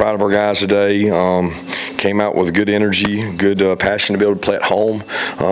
proud of our guys today. Came out with good energy, good passion to be able to play at home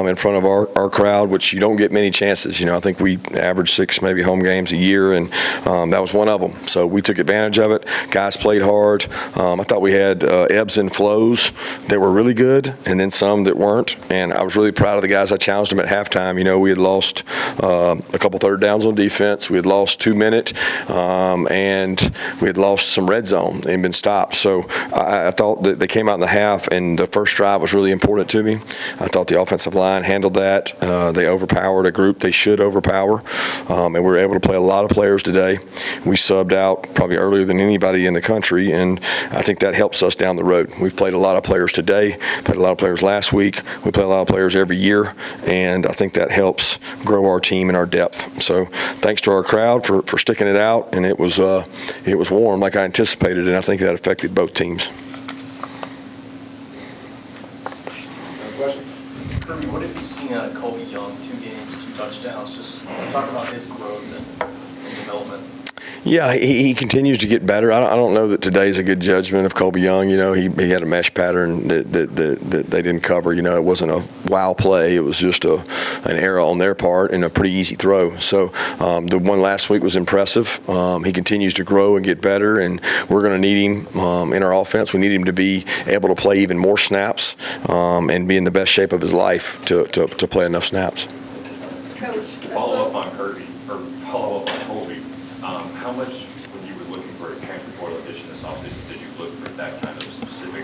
in front of our crowd, which you don't get many chances. I think we average 6 maybe home games a year, and that was one of them. So we took advantage of it. Guys played hard. I thought we had ebbs and flows that were really good, and then some that weren't. And I was really proud of the guys. I challenged them at halftime. We had lost a couple third downs on defense. We had lost 2-minute, and we had lost some red zone and been stopped. So I thought that they came out in the half, and the first drive was really important to me. I thought the offensive line handled that. They overpowered a group they should overpower, and we were able to play a lot of players today. We subbed out probably earlier than anybody in the country, and I think that helps us down the road. We've played a lot of players today, played a lot of players last week. We play a lot of players every year, and I think that helps grow our team and our depth. So thanks to our crowd for sticking it out, and it was warm like I anticipated, and I think that affected both teams. Question? Kirby, what have you seen out of Colby Young? 2 games, 2 touchdowns. Just talk about his growth and development. Yeah, he continues to get better. I don't know that today's a good judgment of Colby Young. He had a mesh pattern that they didn't cover. It wasn't a wow play. It was just an error on their part and a pretty easy throw. So the one last week was impressive. He continues to grow and get better, and we're going to need him in our offense. We need him to be able to play even more snaps and be in the best shape of his life to play enough snaps. Coach, follow up on Kirby, or follow up on Colby. How much, when you were looking for a transfer portal addition this offseason, did you look for that kind of specific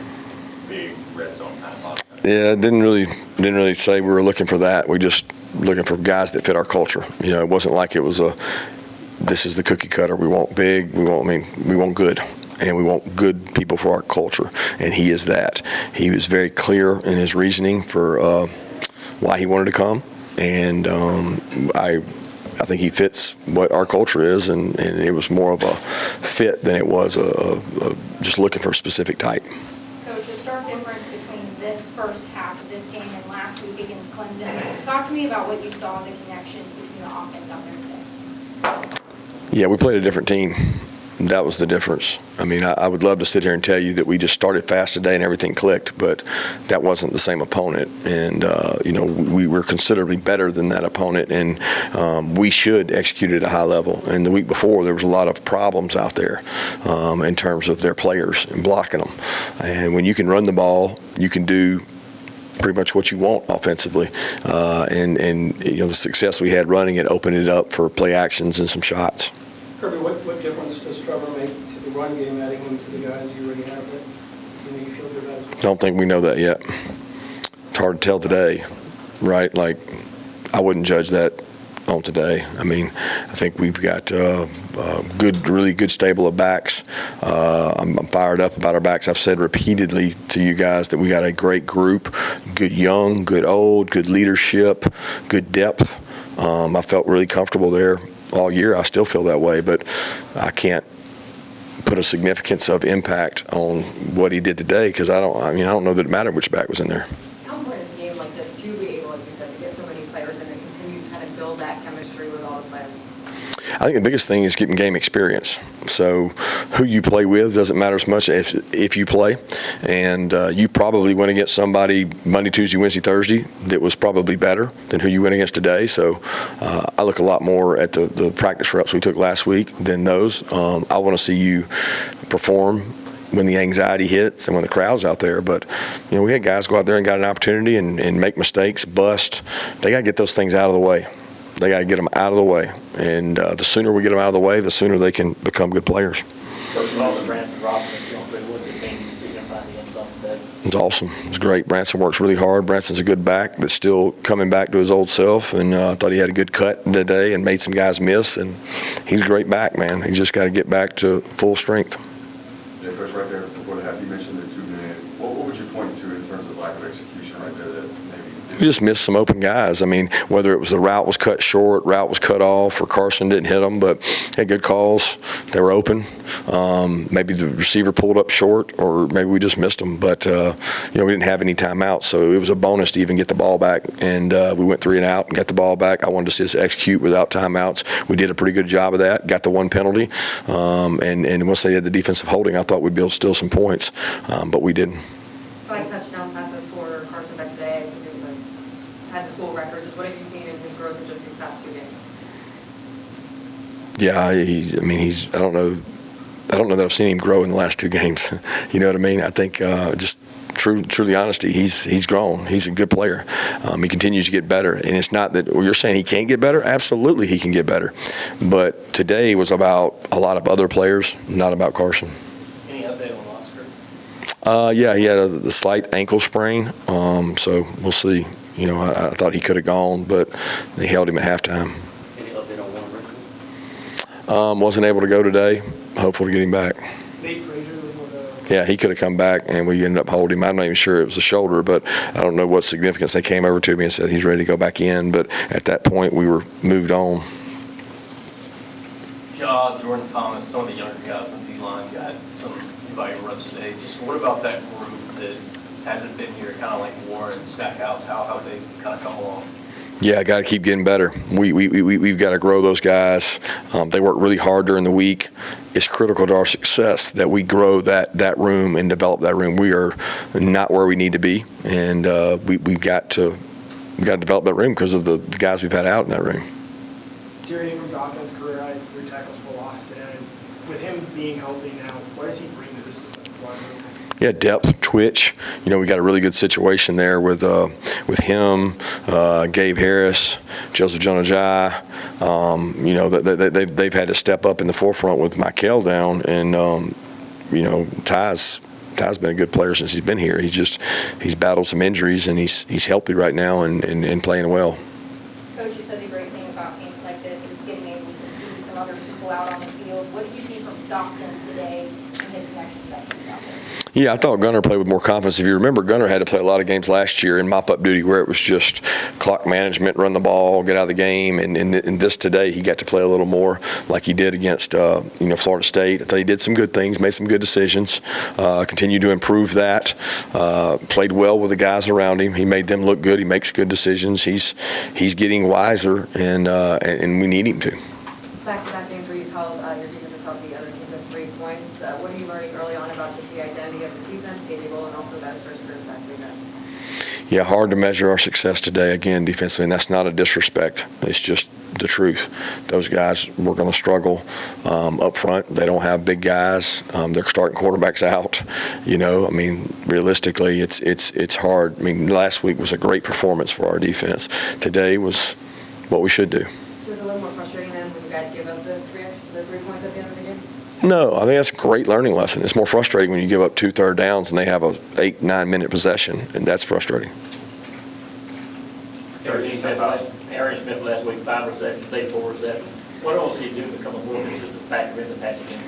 big red zone kind of offense? Yeah, didn't really say we were looking for that. We just looking for guys that fit our culture. It wasn't like it was this is the cookie cutter. We want big. We want good. And we want good people for our culture, and he is that. He was very clear in his reasoning for why he wanted to come, and I think he fits what our culture is, and it was more of a fit than it was just looking for a specific type. Coach, a stark difference between this first half of this game and last week against Clemson. Talk to me about what you saw, the connections between the offense out there today. Yeah, we played a different team. That was the difference. I would love to sit here and tell you that we just started fast today and everything clicked, but that wasn't the same opponent. And, we were considerably better than that opponent, and we should execute at a high level. And the week before, there was a lot of problems out there in terms of their players and blocking them. And when you can run the ball, you can do pretty much what you want offensively. The success we had running it opened it up for play actions and some shots. Kirby, what difference does Trevor make to the run game, adding him to the guys you already have that you feel good about? Don't think we know that yet. It's hard to tell today, right? Like, I wouldn't judge that on today. I think we've got really good stable of backs. I'm fired up about our backs. I've said repeatedly to you guys that we got a great group, good young, good old, good leadership, good depth. I felt really comfortable there all year. I still feel that way, but I can't put a significance of impact on what he did today because I don't know that it mattered which back was in there. How important is a game like this to be able, like you said, to get so many players in and continue to kind of build that chemistry with all the players? I think the biggest thing is getting game experience. So who you play with doesn't matter as much if you play. And you probably went against somebody Monday, Tuesday, Wednesday, Thursday that was probably better than who you went against today. So I look a lot more at the practice reps we took last week than those. I want to see you perform when the anxiety hits and when the crowd's out there. But, we had guys go out there and got an opportunity and make mistakes, bust. They got to get those things out of the way. They got to get them out of the way. And the sooner we get them out of the way, the sooner they can become good players. Coach, Branson Robinson feeling pretty good. The game you can find the end zone today. It's awesome. It's great. Branson works really hard. Branson's a good back that's still coming back to his old self. And I thought he had a good cut today and made some guys miss. And he's a great back, man. He's just got to get back to full strength. Yeah, Coach, right there before the half, you mentioned the 2-minute. What would you point to in terms of lack of execution right there that maybe? We just missed some open guys. Whether it was the route was cut short, route was cut off, or Carson didn't hit them, but had good calls. They were open. Maybe the receiver pulled up short, or maybe we just missed them. But, we didn't have any timeouts, so it was a bonus to even get the ball back. And we went 3 and out and got the ball back. I wanted to see us execute without timeouts. We did a pretty good job of that, got the one penalty. And once they had the defensive holding, I thought we'd be able to steal some points, but we didn't. 5 touchdown passes for Carson Beck today. I think it was had the school record. Just what have you seen in his growth in just these past 2 games? Yeah, I don't know that I've seen him grow in the last 2 games. You know what I mean? I think just truly honesty, he's grown. He's a good player. He continues to get better, and it's not that you're saying he can't get better. Absolutely, he can get better. But today was about a lot of other players, not about Carson. Any update on Oscar? Yeah, he had a slight ankle sprain, so we'll see. You know, I thought he could have gone, but they held him at halftime. Any update on Warren Rickman? Wasn't able to go today. Hopeful to get him back. Nate Frazier with Yeah, he could have come back, and we ended up holding him. I'm not even sure it was a shoulder, but I don't know what significance. They came over to me and said he's ready to go back in, but at that point we were moved on. Jordan Thomas, some of the younger guys on D-line got some valuable reps today. Just what about that group that hasn't been here, kind of like Warren, Stackhouse, how have they kind of come along? Yeah, got to keep getting better. We've got to grow those guys. They work really hard during the week. It's critical to our success that we grow that room and develop that room. We are not where we need to be, and we've got to develop that room because of the guys we've had out in that room. Terry from Dawg's career, I had 3 tackles for loss today. With him being healthy now, what does he bring to this defensive line room? Yeah, depth, twitch. You know, we got a really good situation there with him, Gabe Harris, Joseph Jonajai. You know, they've had to step up in the forefront with Michael down, and you know, Ty's been a good player since he's been here. He's battled some injuries, and he's healthy right now and playing well. Coach, you said the great thing about games like this is getting able to see some other people out on the field. What did you see from Stockton today in his connection session out there? Yeah, I thought Gunner played with more confidence. If you remember, Gunner had to play a lot of games last year in mop-up duty where it was just clock management, run the ball, get out of the game. And in this today, he got to play a little more like he did against Florida State. I thought he did some good things, made some good decisions, continued to improve that, played well with the guys around him. He made them look good. He makes good decisions. He's getting wiser, and we need him to. Back-to-back games where you've held your defense has held the other team to 3 points. What are you learning early on about just the identity of this defense, capable, and also guys first back to guys? Yeah, hard to measure our success today, again, defensively, and that's not a disrespect. It's just the truth. Those guys were going to struggle up front. They don't have big guys. They're starting quarterbacks out. You know, I mean, realistically, it's hard. I mean, last week was a great performance for our defense. Today was what we should do. So it was a little more frustrating than when you guys gave up the 3 points at the end of the game? No, I think that's a great learning lesson. It's more frustrating when you give up 2 third downs and they have a 8-9 minute possession, and that's frustrating. Aaron Smith last week, 5 receptions, today 4 receptions. What else is he doing to become a more consistent factor in the passing game?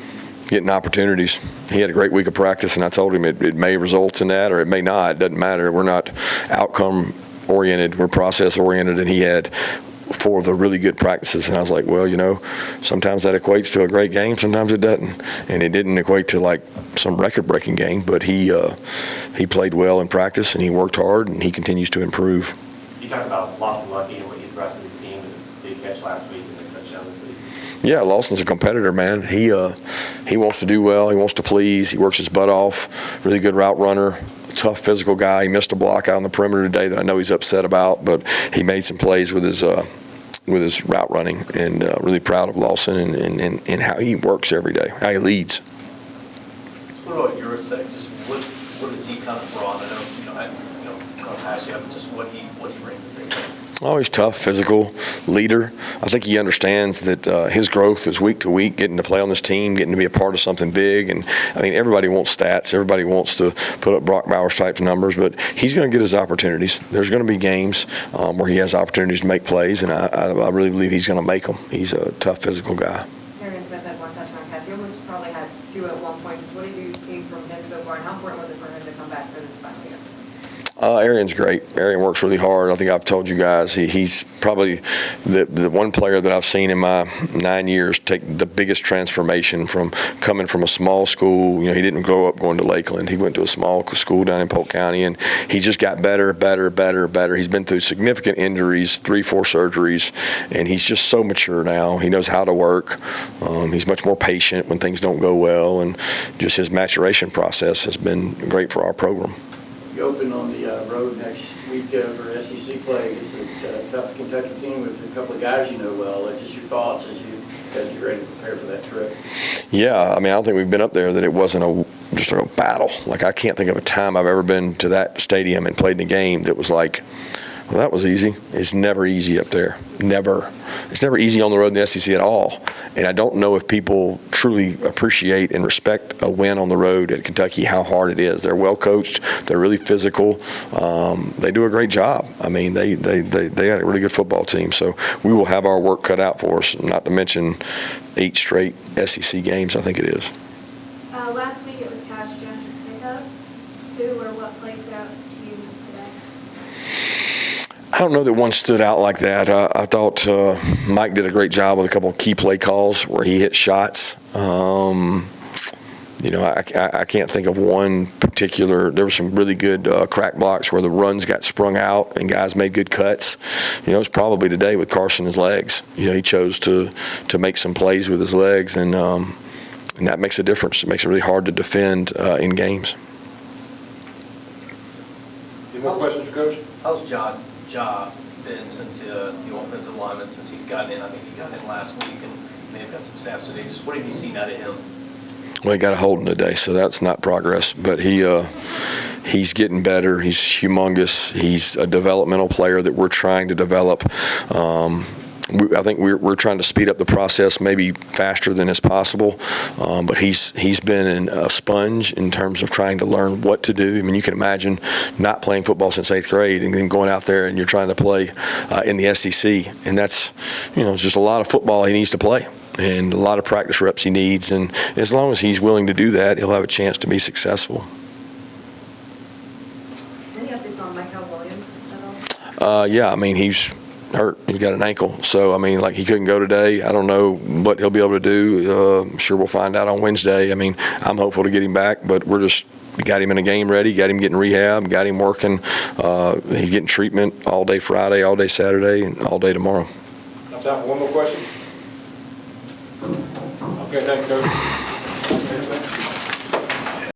Getting opportunities. He had a great week of practice, and I told him it may result in that or it may not. It doesn't matter. We're not outcome oriented. We're process oriented, and he had 4 of the really good practices, and I was like, well, you know, sometimes that equates to a great game, sometimes it doesn't, and it didn't equate to like some record-breaking game, but he played well in practice, and he worked hard, and he continues to improve. You talked about Lawson Lucky and what he's brought to this team with a big catch last week and a touchdown this week. Yeah, Lawson's a competitor, man. He wants to do well, he wants to please, he works his butt off, really good route runner. Tough physical guy. He missed a block out on the perimeter today that I know he's upset about, but he made some plays with his route running, and really proud of Lawson and how he works every day, how he leads. What about your sec? Just what has he kind of brought? I know kind of pass you up, but just what he brings to the table. Oh, he's tough, physical, leader. I think he understands that his growth is week to week, getting to play on this team, getting to be a part of something big. And, I mean, everybody wants stats. Everybody wants to put up Brock Bowers-type numbers, but he's going to get his opportunities. There's going to be games where he has opportunities to make plays, and I really believe he's going to make them. He's a tough, physical guy. Aaron Smith had 1 touchdown pass. You almost probably had 2 at one point. Just what did you see from him so far, and how important was it for him to come back for this final year? Arian's great. Arian works really hard. I think I've told you guys he's probably the one player that I've seen in my 9 years take the biggest transformation from coming from a small school. You know, he didn't grow up going to Lakeland. He went to a small school down in Polk County, and he just got better. He's been through significant injuries, 3-4 surgeries, and he's just so mature now. He knows how to work. He's much more patient when things don't go well, and just his maturation process has been great for our program. You open on the road next week for SEC play against a tough Kentucky team with a couple of guys you know well. Just your thoughts as you guys get ready to prepare for that trip. Yeah, I mean, I don't think we've been up there that it wasn't just a battle. Like, I can't think of a time I've ever been to that stadium and played in a game that was like, well, that was easy. It's never easy up there. Never. It's never easy on the road in the SEC at all. And I don't know if people truly appreciate and respect a win on the road at Kentucky, how hard it is. They're well coached. They're really physical. They do a great job. I mean, they got a really good football team. So we will have our work cut out for us, not to mention 8 straight SEC games, I think it is. Last week it was Cash Jones' pickup. Who or what place stood out to you today? I don't know that one stood out like that. I thought Mike did a great job with a couple of key play calls where he hit shots. You know, I can't think of one particular. There were some really good crack blocks where the runs got sprung out and guys made good cuts. You know, it's probably today with Carson's legs. You know, he chose to make some plays with his legs, and that makes a difference. It makes it really hard to defend in games. Any more questions, Coach? How's Ja been since the offensive lineman, since he's gotten in? I think he got in last week and may have got some snaps today. Just what have you seen out of him? Well, he got a holding today, so that's not progress. But he's getting better. He's humongous. He's a developmental player that we're trying to develop. I think we're trying to speed up the process maybe faster than is possible, but he's been a sponge in terms of trying to learn what to do. I mean, you can imagine not playing football since 8th grade and then going out there and you're trying to play in the SEC, and that's, you know, it's just a lot of football he needs to play and a lot of practice reps he needs, and as long as he's willing to do that, he'll have a chance to be successful. Any updates on Michael Williams at all? Yeah, I mean, he's hurt. He's got an ankle. So, I mean, like, he couldn't go today. I don't know what he'll be able to do. I'm sure we'll find out on Wednesday. I mean, I'm hopeful to get him back, but we got him in a game ready, got him getting rehab, got him working. He's getting treatment all day Friday, all day Saturday, and all day tomorrow. Time for one more question? Okay, thank you, Coach.